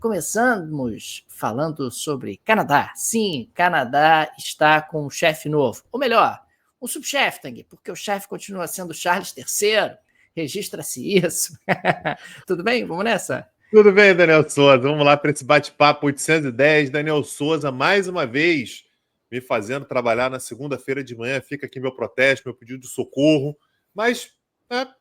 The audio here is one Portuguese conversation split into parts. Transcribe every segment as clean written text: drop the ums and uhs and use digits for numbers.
Começamos falando sobre Canadá. Sim, Canadá está com um chefe novo. Ou melhor, um subchefe, Tanguy, porque o chefe continua sendo Charles III. Registra-se isso. Tudo bem? Vamos nessa? Tudo bem, Daniel Souza? Vamos lá para esse bate-papo 810. Daniel Souza, mais uma vez, me fazendo trabalhar na segunda-feira de manhã. Fica aqui meu protesto, meu pedido de socorro. Mas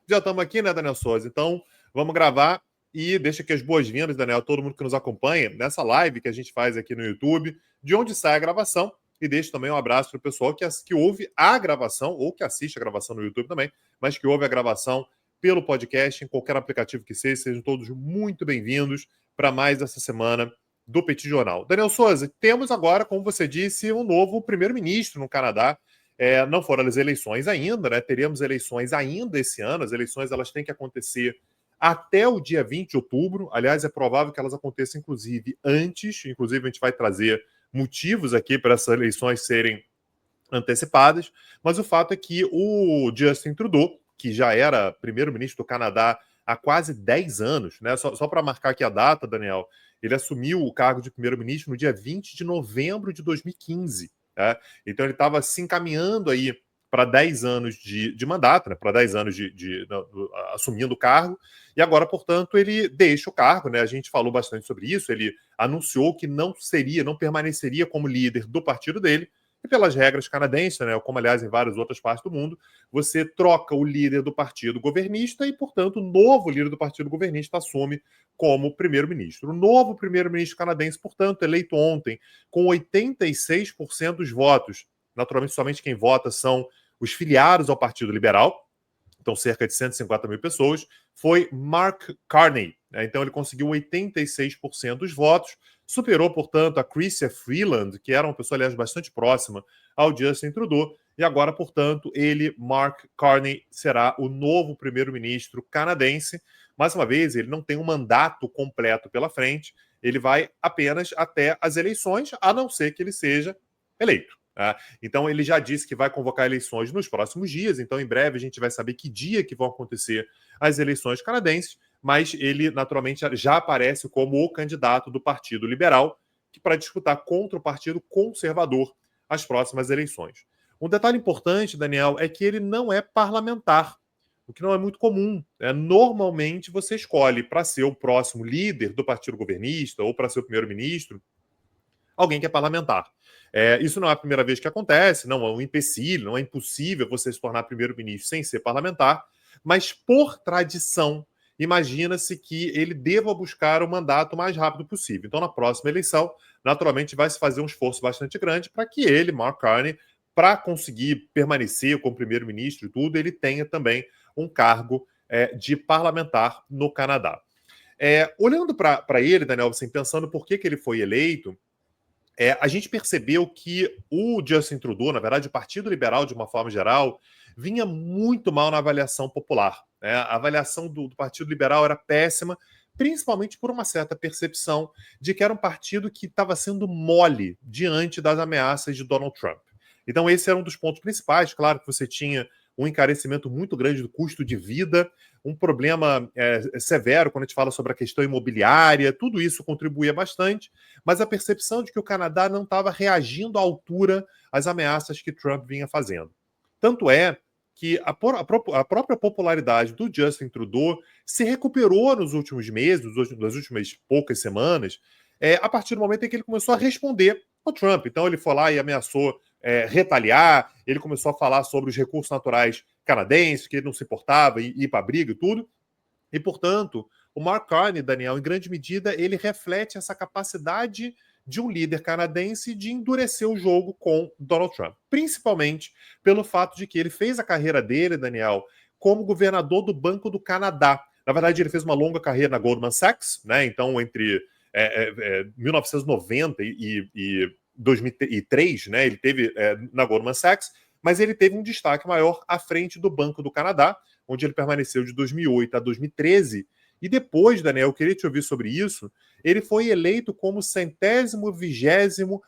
já estamos aqui, né, Daniel Souza? Então, vamos gravar e deixa aqui as boas-vindas, Daniel, todo mundo que nos acompanha nessa live que a gente faz aqui no YouTube, de onde sai a gravação. E deixo também um abraço para o pessoal que ouve a gravação, ou que assiste a gravação no YouTube também, mas que ouve a gravação pelo podcast, em qualquer aplicativo que seja. Sejam todos muito bem-vindos para mais essa semana do Petit Jornal. Daniel Souza, temos agora, como você disse, um novo primeiro-ministro no Canadá. Não foram as eleições ainda, né? Teremos eleições ainda esse ano. As eleições elas têm que acontecer até o dia 20 de outubro. Aliás, é provável que elas aconteçam, inclusive, antes. Inclusive, a gente vai trazer motivos aqui para essas eleições serem antecipadas. Mas o fato é que o Justin Trudeau, que já era primeiro-ministro do Canadá há quase 10 anos, né? Só para marcar aqui a data, Daniel, ele assumiu o cargo de primeiro-ministro no dia 20 de novembro de 2015. Tá? Então ele estava se encaminhando aí para 10 anos de mandato, né? Para 10 anos assumindo o cargo, e agora, portanto, ele deixa o cargo, né? A gente falou bastante sobre isso, ele anunciou que não permaneceria como líder do partido dele, e pelas regras canadenses, né, como aliás em várias outras partes do mundo, você troca o líder do partido governista e, portanto, o novo líder do partido governista assume como primeiro-ministro. O novo primeiro-ministro canadense, portanto, eleito ontem com 86% dos votos. Naturalmente, somente quem vota são os filiados ao Partido Liberal, então cerca de 150 mil pessoas, foi Mark Carney. Né? Então ele conseguiu 86% dos votos, superou, portanto, a Chrystia Freeland, que era uma pessoa, aliás, bastante próxima ao Justin Trudeau, e agora, portanto, ele, Mark Carney, será o novo primeiro-ministro canadense. Mais uma vez, ele não tem um mandato completo pela frente, ele vai apenas até as eleições, a não ser que ele seja eleito. Então ele já disse que vai convocar eleições nos próximos dias, então em breve a gente vai saber que dia que vão acontecer as eleições canadenses, mas ele naturalmente já aparece como o candidato do Partido Liberal para disputar contra o Partido Conservador as próximas eleições. Um detalhe importante, Daniel, é que ele não é parlamentar, o que não é muito comum. Normalmente você escolhe para ser o próximo líder do partido governista ou para ser o primeiro-ministro alguém que é parlamentar. Isso não é a primeira vez que acontece, não é um empecilho, não é impossível você se tornar primeiro-ministro sem ser parlamentar, mas por tradição, imagina-se que ele deva buscar o mandato o mais rápido possível. Então, na próxima eleição, naturalmente, vai se fazer um esforço bastante grande para que ele, Mark Carney, para conseguir permanecer como primeiro-ministro e tudo, ele tenha também um cargo de parlamentar no Canadá. Olhando para ele, Daniel, assim, pensando por que ele foi eleito, a gente percebeu que o Justin Trudeau, na verdade, o Partido Liberal, de uma forma geral, vinha muito mal na avaliação popular. Né? A avaliação do Partido Liberal era péssima, principalmente por uma certa percepção de que era um partido que estava sendo mole diante das ameaças de Donald Trump. Então, esse era um dos pontos principais. Claro que você tinha um encarecimento muito grande do custo de vida, um problema severo quando a gente fala sobre a questão imobiliária, tudo isso contribuía bastante, mas a percepção de que o Canadá não estava reagindo à altura às ameaças que Trump vinha fazendo. Tanto é que a própria popularidade do Justin Trudeau se recuperou nos últimos meses, nas últimas poucas semanas, a partir do momento em que ele começou a responder ao Trump. Então ele foi lá e ameaçou retaliar, ele começou a falar sobre os recursos naturais canadenses, que ele não se importava, ir para a briga e tudo. E, portanto, o Mark Carney, Daniel, em grande medida, ele reflete essa capacidade de um líder canadense de endurecer o jogo com Donald Trump. Principalmente pelo fato de que ele fez a carreira dele, Daniel, como governador do Banco do Canadá. Na verdade, ele fez uma longa carreira na Goldman Sachs, né? Então, entre 1990 e 2003, né? Ele teve na Goldman Sachs, mas ele teve um destaque maior à frente do Banco do Canadá, onde ele permaneceu de 2008 a 2013. E depois, Daniel, eu queria te ouvir sobre isso, ele foi eleito como 120º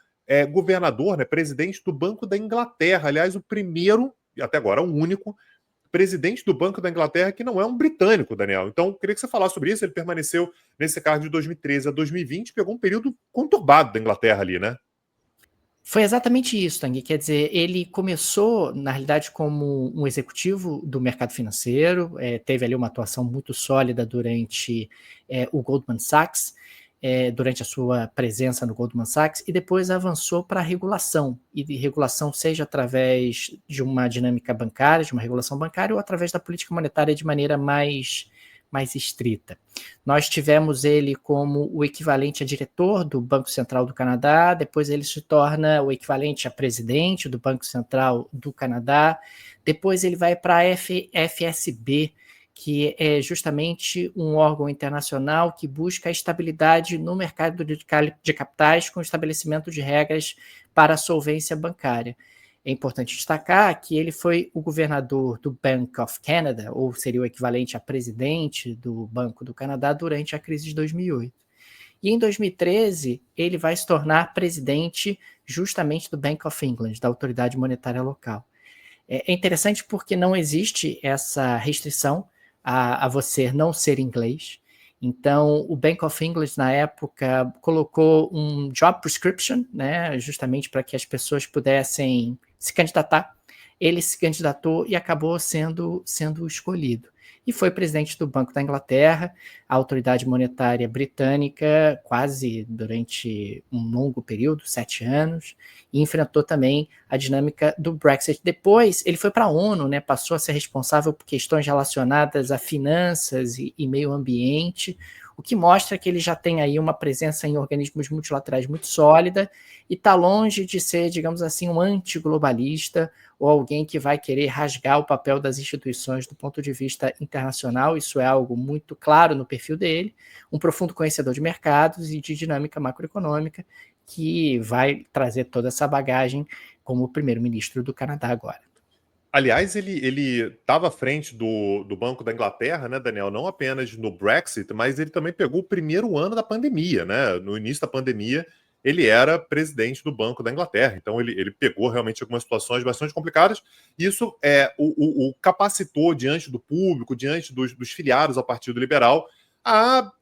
governador, né, presidente do Banco da Inglaterra. Aliás, o primeiro, e até agora o único, presidente do Banco da Inglaterra que não é um britânico, Daniel. Então, queria que você falasse sobre isso. Ele permaneceu nesse cargo de 2013 a 2020, pegou um período conturbado da Inglaterra ali, né? Foi exatamente isso, Tang. Quer dizer, ele começou, na realidade, como um executivo do mercado financeiro, teve ali uma atuação muito sólida durante o Goldman Sachs, durante a sua presença no Goldman Sachs, e depois avançou para a regulação, e de regulação seja através de uma dinâmica bancária, de uma regulação bancária, ou através da política monetária de maneira mais estrita. Nós tivemos ele como o equivalente a diretor do Banco Central do Canadá, depois ele se torna o equivalente a presidente do Banco Central do Canadá, depois ele vai para a FSB, que é justamente um órgão internacional que busca a estabilidade no mercado de capitais com o estabelecimento de regras para a solvência bancária. É importante destacar que ele foi o governador do Bank of Canada, ou seria o equivalente a presidente do Banco do Canadá, durante a crise de 2008. E em 2013, ele vai se tornar presidente justamente do Bank of England, da autoridade monetária local. É interessante porque não existe essa restrição a você não ser inglês. Então, o Bank of England, na época, colocou um job prescription, né, justamente para que as pessoas pudessem se candidatar. Ele se candidatou e acabou sendo escolhido. E foi presidente do Banco da Inglaterra, a autoridade monetária britânica, quase durante um longo período, 7 anos, e enfrentou também a dinâmica do Brexit. Depois, ele foi para a ONU, né, passou a ser responsável por questões relacionadas a finanças e meio ambiente, o que mostra que ele já tem aí uma presença em organismos multilaterais muito sólida e está longe de ser, digamos assim, um antiglobalista ou alguém que vai querer rasgar o papel das instituições do ponto de vista internacional. Isso é algo muito claro no perfil dele, um profundo conhecedor de mercados e de dinâmica macroeconômica, que vai trazer toda essa bagagem como primeiro-ministro do Canadá agora. Aliás, ele estava à frente do Banco da Inglaterra, né, Daniel? Não apenas no Brexit, mas ele também pegou o primeiro ano da pandemia, né? No início da pandemia, ele era presidente do Banco da Inglaterra. Então, ele pegou realmente algumas situações bastante complicadas. Isso o capacitou diante do público, diante dos filiados ao Partido Liberal, a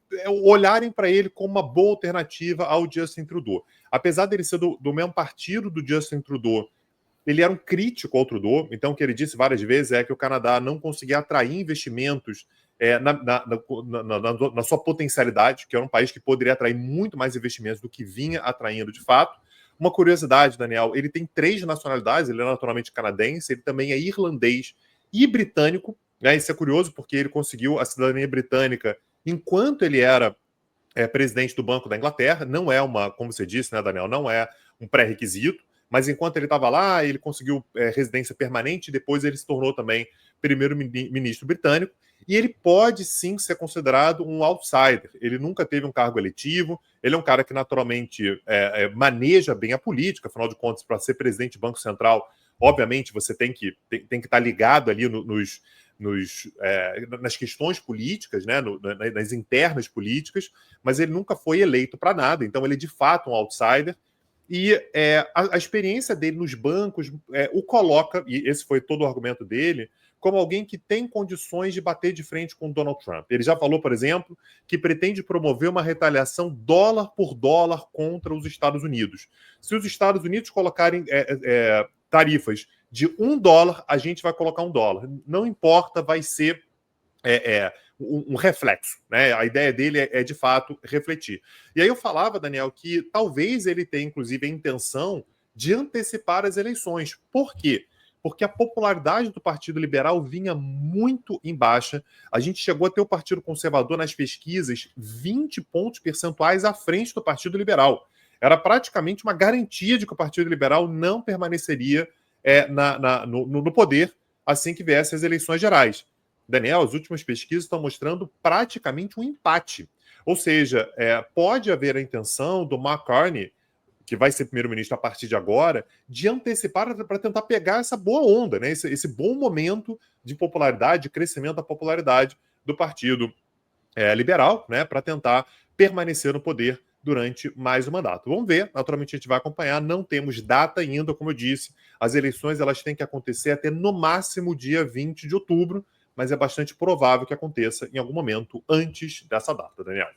olharem para ele como uma boa alternativa ao Justin Trudeau. Apesar dele ser do mesmo partido do Justin Trudeau, ele era um crítico ao Trudeau, então o que ele disse várias vezes é que o Canadá não conseguia atrair investimentos na sua potencialidade, que era um país que poderia atrair muito mais investimentos do que vinha atraindo de fato. Uma curiosidade, Daniel, ele tem 3 nacionalidades, ele é naturalmente canadense, ele também é irlandês e britânico, né? Isso é curioso porque ele conseguiu a cidadania britânica enquanto ele era presidente do Banco da Inglaterra, não é como você disse, né, Daniel, não é um pré-requisito, mas enquanto ele estava lá, ele conseguiu residência permanente e depois ele se tornou também primeiro-ministro britânico. E ele pode sim ser considerado um outsider. Ele nunca teve um cargo eletivo, ele é um cara que naturalmente maneja bem a política, afinal de contas, para ser presidente do Banco Central, obviamente você tem que estar ligado ali nas questões políticas, né, nas internas políticas, mas ele nunca foi eleito para nada, então ele é de fato um outsider. E a experiência dele nos bancos o coloca, e esse foi todo o argumento dele, como alguém que tem condições de bater de frente com o Donald Trump. Ele já falou, por exemplo, que pretende promover uma retaliação dólar por dólar contra os Estados Unidos. Se os Estados Unidos colocarem tarifas de $1, a gente vai colocar $1. Não importa, vai ser um reflexo, né? A ideia dele é de fato refletir. E aí eu falava, Daniel, que talvez ele tenha inclusive a intenção de antecipar as eleições. Por quê? Porque a popularidade do Partido Liberal vinha muito em baixa. A gente chegou a ter o Partido Conservador nas pesquisas 20 pontos percentuais à frente do Partido Liberal. Era praticamente uma garantia de que o Partido Liberal não permaneceria no poder assim que viessem as eleições gerais. Daniel, as últimas pesquisas estão mostrando praticamente um empate. Ou seja, pode haver a intenção do Mark Carney, que vai ser primeiro-ministro a partir de agora, de antecipar para tentar pegar essa boa onda, né? Esse bom momento de popularidade, de crescimento da popularidade do Partido Liberal, né? Para tentar permanecer no poder durante mais um mandato. Vamos ver, naturalmente a gente vai acompanhar, não temos data ainda, como eu disse, as eleições elas têm que acontecer até no máximo dia 20 de outubro, mas é bastante provável que aconteça em algum momento antes dessa data, Daniel.